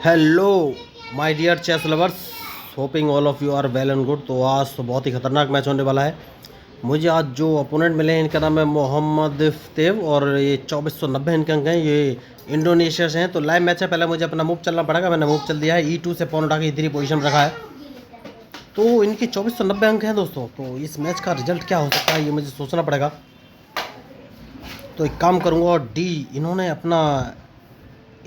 Hello my dear chess lovers, hoping all of you are well and good. तो आज तो बहुत ही खतरनाक मैच होने वाला है। मुझे आज जो अपोनेंट मिले हैं इनका नाम है मोहम्मद इफ्तेव और ये 2490 इनके अंक हैं। ये इंडोनेशिया से हैं। तो लाइव मैच है, पहले मुझे अपना मूव चलना पड़ेगा। मैंने मूव चल दिया है, E2 से पॉन उठा के E3 पोजीशन में रखा है। तो इनके 2490 अंक हैं दोस्तों। तो इस मैच का रिजल्ट क्या हो सकता है ये मुझे सोचना पड़ेगा। तो एक काम करूँगा, और इन्होंने अपना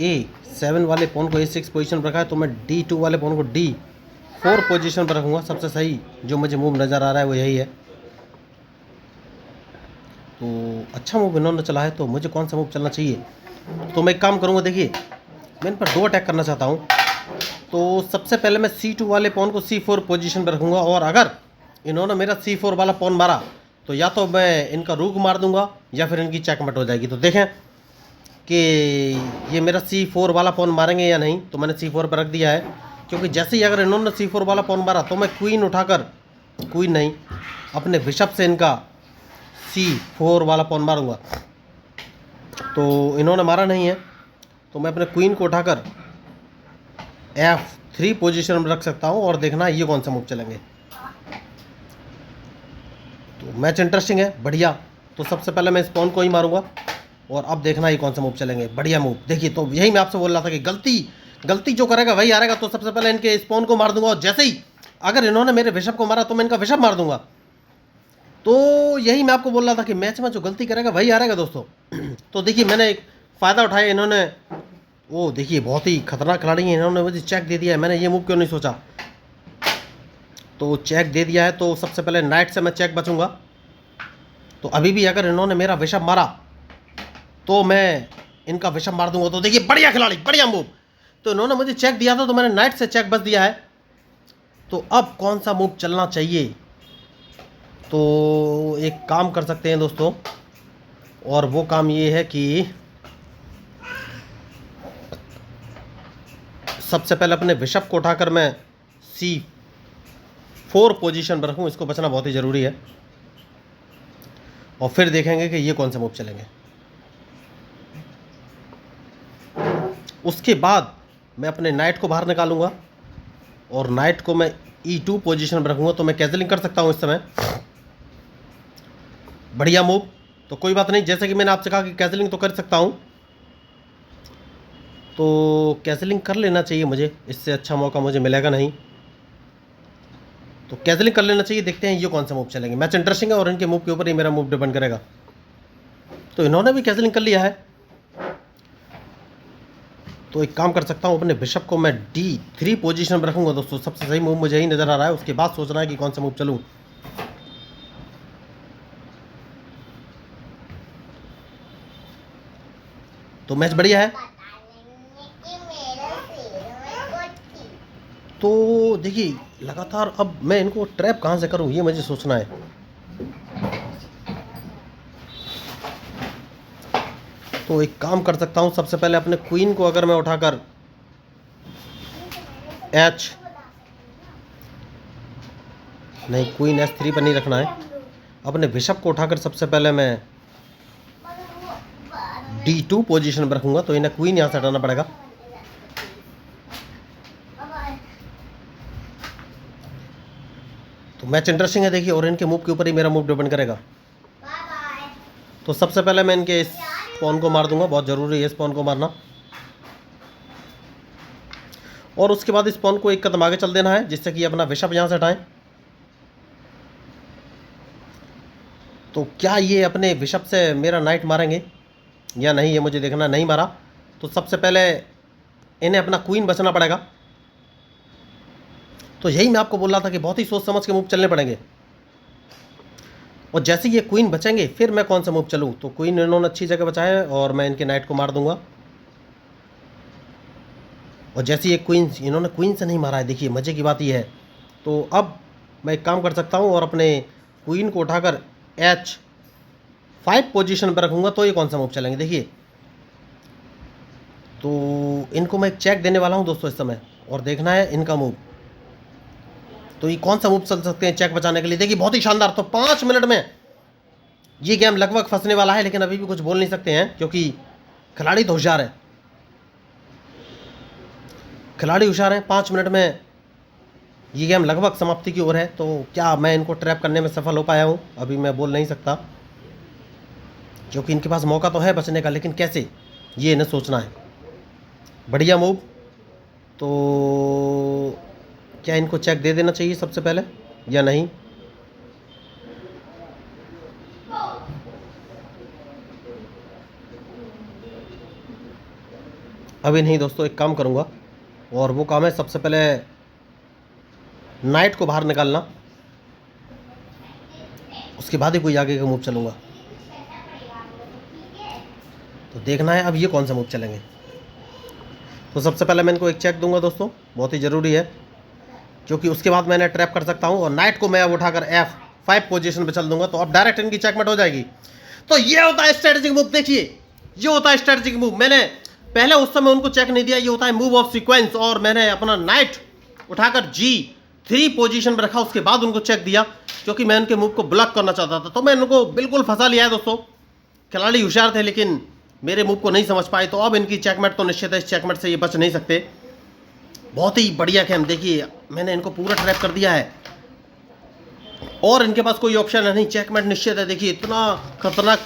A7 वाले पॉन को A6 पोजीशन पर रखा है, तो मैं D2 वाले पॉन को D4 पोजीशन पर रखूँगा। सबसे सही जो मुझे मूव नज़र आ रहा है वो यही है। तो अच्छा मूव इन्होंने चला है, तो मुझे कौन सा मूव चलना चाहिए। तो मैं एक काम करूँगा, देखिए मैं इन पर 2 अटैक करना चाहता हूँ। तो सबसे पहले मैं C2 वाले पॉन को C4 पोजीशन पर रखूँगा, और अगर इन्होंने मेरा C4 वाला पॉन मारा तो या तो मैं इनका रूक मार दूंगा या फिर इनकी चेकमेट हो जाएगी। तो देखें कि ये मेरा C4 वाला पॉन मारेंगे या नहीं। तो मैंने C4 पर रख दिया है, क्योंकि जैसे ही अगर इन्होंने C4 वाला पॉन मारा तो मैं क्वीन उठाकर, क्वीन नहीं, अपने बिशप से इनका C4 वाला पॉन मारूंगा। तो इन्होंने मारा नहीं है, तो मैं अपने क्वीन को उठाकर F3 पोजीशन में रख सकता हूँ, और देखना ये कौन सा मूव चलेंगे। तो मैच इंटरेस्टिंग है, बढ़िया। तो सबसे पहले मैं इस पॉन को ही मारूंगा, और अब देखना ये कौन सा मूव चलेंगे। बढ़िया मूव। देखिए, तो यही मैं आपसे बोल रहा था कि गलती जो करेगा वही हारेगा। तो सबसे पहले इनके इस पॉन को मार दूंगा, और जैसे ही अगर इन्होंने मेरे बिशप को मारा तो मैं इनका बिशप मार दूंगा। तो यही मैं आपको बोल रहा था कि मैच में जो गलती करेगा वही हारेगा दोस्तों। तो देखिए, मैंने एक फ़ायदा उठाया। इन्होंने वो देखिए बहुत ही खतरनाक खिलाड़ी हैं, इन्होंने मुझे चेक दे दिया है। मैंने ये मूव क्यों नहीं सोचा। तो चेक दे दिया है, तो सबसे पहले नाइट से मैं चेक बचूंगा। तो अभी भी अगर इन्होंने मेरा बिशप मारा तो मैं इनका बिशप मार दूंगा। तो देखिए, बढ़िया खिलाड़ी, बढ़िया मूव। तो इन्होंने मुझे चेक दिया था, तो मैंने नाइट से चेक बच दिया है। तो अब कौन सा मूव चलना चाहिए। तो एक काम कर सकते हैं दोस्तों, और वो काम ये है कि सबसे पहले अपने बिशप को उठाकर मैं C4 पोजीशन पर रखूं। इसको बचना बहुत ही ज़रूरी है, और फिर देखेंगे कि ये कौन सा मूव चलेंगे। उसके बाद मैं अपने नाइट को बाहर निकालूंगा, और नाइट को मैं E2 पोजीशन पर रखूंगा। तो मैं कैजलिंग कर सकता हूं इस समय। बढ़िया मूव। तो कोई बात नहीं, जैसे कि मैंने आपसे कहा कि कैजलिंग तो कर सकता हूं, तो कैजलिंग कर लेना चाहिए मुझे। इससे अच्छा मौका मुझे मिलेगा नहीं, तो कैजलिंग कर लेना चाहिए। देखते हैं ये कौन सा मूव चलेंगे। मैच इंटरेस्टिंग है, और इनके मूव के ऊपर ही मेरा मूव डिपेंड करेगा। तो इन्होंने भी कैजलिंग कर लिया है, तो एक काम कर सकता हूँ, अपने बिशप को मैं D3 पोजीशन पर रखूँगा दोस्तों। सबसे सही मूव मुझे ही नज़र आ रहा है। उसके बाद सोचना है कि कौन सा मूव चलूँ। तो मैच बढ़िया है। तो देखिए, लगातार अब मैं इनको ट्रैप कहाँ से करूँ ये मुझे सोचना है। तो एक काम कर सकता हूँ, सबसे पहले अपने क्वीन को अगर मैं उठाकर नहीं, क्वीन H3 पर नहीं रखना है। अपने बिशप को उठाकर सबसे पहले मैं D2 पोजीशन पर रखूँगा। तो इन्हें क्वीन यहाँ से हटाना पड़ेगा। तो मैच इंटरेस्टिंग है देखिए, और इनके मूव के ऊपर ही मेरा मूव डिपेंड करेगा। तो सबसे पहले मैं इनके इस पॉन को मार दूंगा। बहुत ज़रूरी है इस पॉन को मारना, और उसके बाद इस पॉन को एक कदम आगे चल देना है, जिससे कि अपना बिशप यहाँ से हटाएं। तो क्या ये अपने बिशप से मेरा नाइट मारेंगे या नहीं, ये मुझे देखना। नहीं मारा तो सबसे पहले इन्हें अपना क्वीन बचना पड़ेगा। तो यही मैं आपको बोल रहा था कि बहुत ही सोच समझ के मूव चलने पड़ेंगे, और जैसे ये क्वीन बचेंगे फिर मैं कौन सा मूव चलूँ। तो क्वीन इन्होंने अच्छी जगह बचाया है, और मैं इनके नाइट को मार दूंगा। और जैसे ये इन्होंने क्वीन से नहीं मारा है, देखिए मज़े की बात ये है। तो अब मैं एक काम कर सकता हूँ, और अपने क्वीन को उठाकर H5 पोजीशन पर रखूँगा। तो ये कौन सा मूव चलेंगे देखिए। तो इनको मैं एक चेक देने वाला हूँ दोस्तों इस समय, और देखना है इनका मूव। तो ये कौन सा मूव चल सकते हैं चेक बचाने के लिए। देखिए बहुत ही शानदार। तो 5 मिनट में ये गेम लगभग फंसने वाला है, लेकिन अभी भी कुछ बोल नहीं सकते हैं, क्योंकि खिलाड़ी तो होशियार है। खिलाड़ी होशियार हैं। 5 मिनट में ये गेम लगभग समाप्ति की ओर है। तो क्या मैं इनको ट्रैप करने में सफल हो पाया हूँ, अभी मैं बोल नहीं सकता, क्योंकि इनके पास मौका तो है बचने का, लेकिन कैसे, ये इन्हें सोचना है। बढ़िया मूव। तो क्या इनको चेक दे देना चाहिए सबसे पहले या नहीं? अभी नहीं दोस्तों, एक काम करूँगा, और वो काम है सबसे पहले नाइट को बाहर निकालना, उसके बाद ही कोई आगे का मूव चलूँगा। तो देखना है अब ये कौन सा मूव चलेंगे। तो सबसे पहले मैं इनको एक चेक दूंगा दोस्तों, बहुत ही ज़रूरी है, क्योंकि उसके बाद मैंने ट्रैप कर सकता हूँ, और नाइट को मैं अब उठाकर F5 पोजीशन पे चल दूंगा, तो अब डायरेक्ट इनकी चेकमेट हो जाएगी। तो ये होता है स्ट्रेटेजिक मूव। देखिए, ये होता है स्ट्रेटेजिक मूव। मैंने पहले उस समय उनको चेक नहीं दिया, ये होता है मूव ऑफ सीक्वेंस, और मैंने अपना नाइट उठाकर G3 पोजीशन पर रखा, उसके बाद उनको चेक दिया, क्योंकि मैं उनके मूव को ब्लॉक करना चाहता था। तो मैं उनको बिल्कुल फंसा लिया है दोस्तों। खिलाड़ी होशियार थे लेकिन मेरे मूव को नहीं समझ पाए। तो अब इनकी चेकमेट तो निश्चित है, इस चेकमेट से ये बच नहीं सकते। बहुत ही बढ़िया गेम। देखिए, मैंने इनको पूरा ट्रैप कर दिया है, और इनके पास कोई ऑप्शन है नहीं, चेकमेट निश्चित है। देखिए, इतना खतरनाक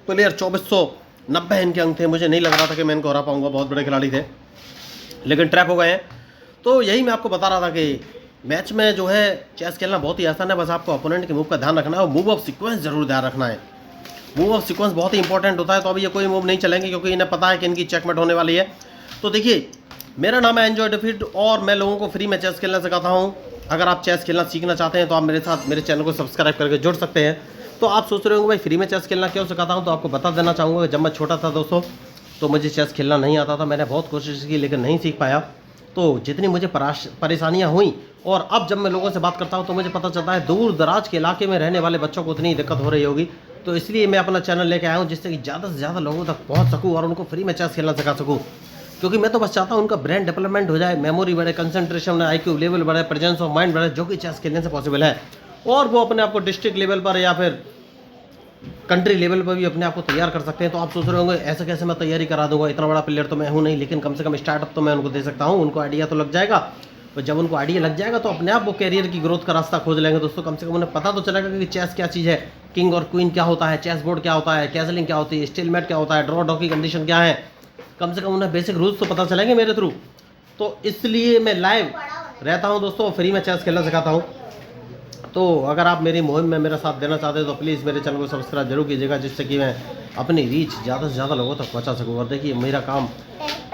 प्लेयर, 2490 इनके अंक थे। मुझे नहीं लग रहा था कि मैं इनको हरा पाऊंगा, बहुत बड़े खिलाड़ी थे, लेकिन ट्रैप हो गए हैं। तो यही मैं आपको बता रहा था कि मैच में जो है चेस खेलना बहुत ही आसान है, बस आपको अपोनेंट के मूव का ध्यान रखना है, और मूव ऑफ सीक्वेंस जरूर ध्यान रखना है। मूव ऑफ सीक्वेंस बहुत ही इंपॉर्टेंट होता है। तो अभी ये कोई मूव नहीं चलेंगे, क्योंकि इन्हें पता है कि इनकी चेकमेट होने वाली है। तो देखिए, मेरा नाम है एंजॉय डिफीट, और मैं लोगों को फ्री में चेस खेलना सिखाता हूँ। अगर आप चेस खेलना सीखना चाहते हैं तो आप मेरे साथ मेरे चैनल को सब्सक्राइब करके जुड़ सकते हैं। तो आप सोच रहे होंगे भाई फ्री में चेस खेलना क्यों सिखाता हूँ, तो आपको बता देना चाहूँगा कि जब मैं छोटा था दोस्तों, तो मुझे चेस खेलना नहीं आता था। मैंने बहुत कोशिश की लेकिन नहीं सीख पाया। तो जितनी मुझे परेशानियाँ हुई, और अब जब मैं लोगों से बात करता हूँ तो मुझे पता चलता है दूर दराज के इलाके में रहने वाले बच्चों को उतनी दिक्कत हो रही होगी। तो इसलिए मैं अपना चैनल लेके आया हूँ, जिससे कि ज़्यादा से ज़्यादा लोगों तक पहुँच सकूँ और उनको फ्री में चेस खेलना सिखा सकूँ। क्योंकि मैं तो बस चाहता हूँ उनका ब्रेन डेवलपमेंट हो जाए, मेमोरी बढ़े, कंसंट्रेशन, IQ लेवल बढ़े, प्रेजेंस ऑफ माइंड बढ़े, जो कि चेस खेलने से पॉसिबल है। और वो अपने आप को डिस्ट्रिक्ट लेवल पर या फिर कंट्री लेवल पर भी अपने आप को तैयार कर सकते हैं। तो आप सोच रहे होंगे ऐसे कैसे मैं तैयारी करा दूंगा, इतना बड़ा प्लेयर तो मैं हूँ नहीं, लेकिन कम से कम स्टार्टअप तो मैं उनको दे सकता हूँ। उनको आइडिया तो लग जाएगा, तो जब उनको आइडिया लग जाएगा तो अपने आप वो कैरियर की ग्रोथ का रास्ता खोज लेंगे दोस्तों। कम से कम उन्हें पता तो चलेगा कि चेस क्या चीज़ है, किंग और क्वीन क्या होता है, चेस बोर्ड क्या होता है, कैसलिंग क्या होती है, स्टेलमेट क्या होता है, ड्रॉ डॉ की कंडीशन क्या है। कम से कम उन्हें बेसिक रूल्स तो पता चलेंगे मेरे थ्रू। तो इसलिए मैं लाइव रहता हूँ दोस्तों, फ्री में चेस खेलना सिखाता हूँ। तो अगर आप मेरी मुहिम में मेरा साथ देना चाहते हैं तो प्लीज़ मेरे चैनल को सब्सक्राइब जरूर कीजिएगा, जिससे कि मैं अपनी रीच ज़्यादा से ज़्यादा लोगों तक पहुँचा सकूँ। और देखिए, मेरा काम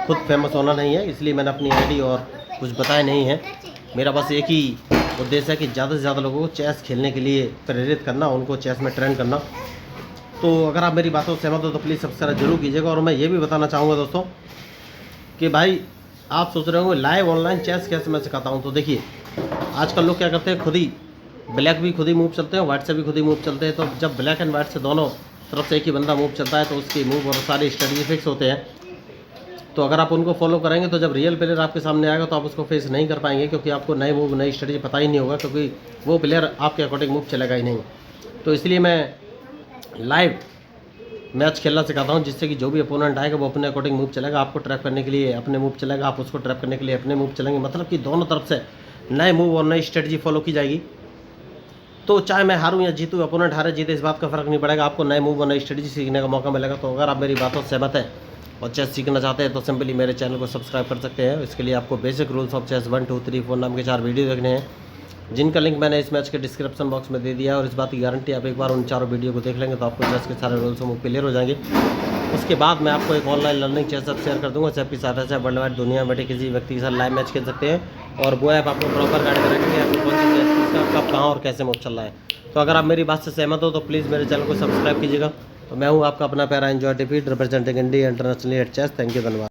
खुद फेमस होना नहीं है, इसलिए मैंने अपनी आईडी और कुछ बताया नहीं है। मेरा बस एक ही उद्देश्य है कि ज़्यादा से ज़्यादा लोगों को चेस खेलने के लिए प्रेरित करना, उनको चेस में ट्रेन करना। तो अगर आप मेरी बातों से सहमत हो तो प्लीज़ सब्सक्राइब जरूर कीजिएगा। और मैं ये भी बताना चाहूँगा दोस्तों कि भाई, आप सोच रहे होंगे लाइव ऑनलाइन चेस कैसे मैं सिखाता हूँ। तो देखिए, आजकल लोग क्या करते हैं, खुद ही ब्लैक भी खुद ही मूव चलते हैं, व्हाइट से भी खुद ही मूव चलते हैं। तो जब ब्लैक एंड व्हाइट से दोनों तरफ से एक ही बंदा मूव चलता है तो उसकी मूव और सारी स्ट्रेटजी फिक्स होते हैं। तो अगर आप उनको फॉलो करेंगे तो जब रियल प्लेयर आपके सामने आएगा तो आप उसको फेस नहीं कर पाएंगे, क्योंकि आपको नए मूव नई स्ट्रेटजी पता ही नहीं होगा, क्योंकि वो प्लेयर आपके अकॉर्डिंग मूव चलेगा ही नहीं। तो इसलिए मैं लाइव मैच खेलना सिखाता हूँ, जिससे कि जो भी अपोनेंट आएगा वो अपने अकॉर्डिंग मूव चलेगा। आपको ट्रैप करने के लिए अपने मूव चलेगा, आप उसको ट्रैप करने के लिए अपने मूव चलेंगे। मतलब कि दोनों तरफ से नए मूव और नई स्ट्रेटजी फॉलो की जाएगी। तो चाहे मैं हारूं या जीतूं, अपोनेंट हारे जीते, इस बात का फर्क नहीं पड़ेगा, आपको नए मूव और नई स्ट्रेटजी सीखने का मौका मिलेगा। तो अगर आप मेरी बातों से सहमत हैं और चेस सीखना चाहते हैं तो सिंपली मेरे चैनल को सब्सक्राइब कर सकते हैं। इसके लिए आपको बेसिक रूल्स ऑफ चेस 1, 2, 3, 4 नाम के 4 वीडियो देखने हैं, जिनका लिंक मैंने इस मैच के डिस्क्रिप्शन बॉक्स में दे दिया है। और इस बात की गारंटी, आप एक बार उन 4 वीडियो को देख लेंगे तो आपको चेस के सारे रूल्स मूव क्लियर हो जाएंगे। उसके बाद मैं आपको एक online learning chess app share कर दूंगा, चेस की सहायता से वर्ल्ड वाइड दुनिया में बैठे किसी व्यक्ति के साथ लाइव मैच खेल सकते हैं। और वो ऐप आपको प्रॉपर गाइड करेंगे कि आपको कौन सी चेस कब कहाँ और कैसे मूव चल रहा है। तो अगर आप मेरी बात से सहमत हो तो प्लीज़ मेरे चैनल को सब्सक्राइब कीजिएगा। तो मैं हूँ आपका अपना प्यारा enjoy defeat, representing India internationally at chess. Thank you, धन्यवाद।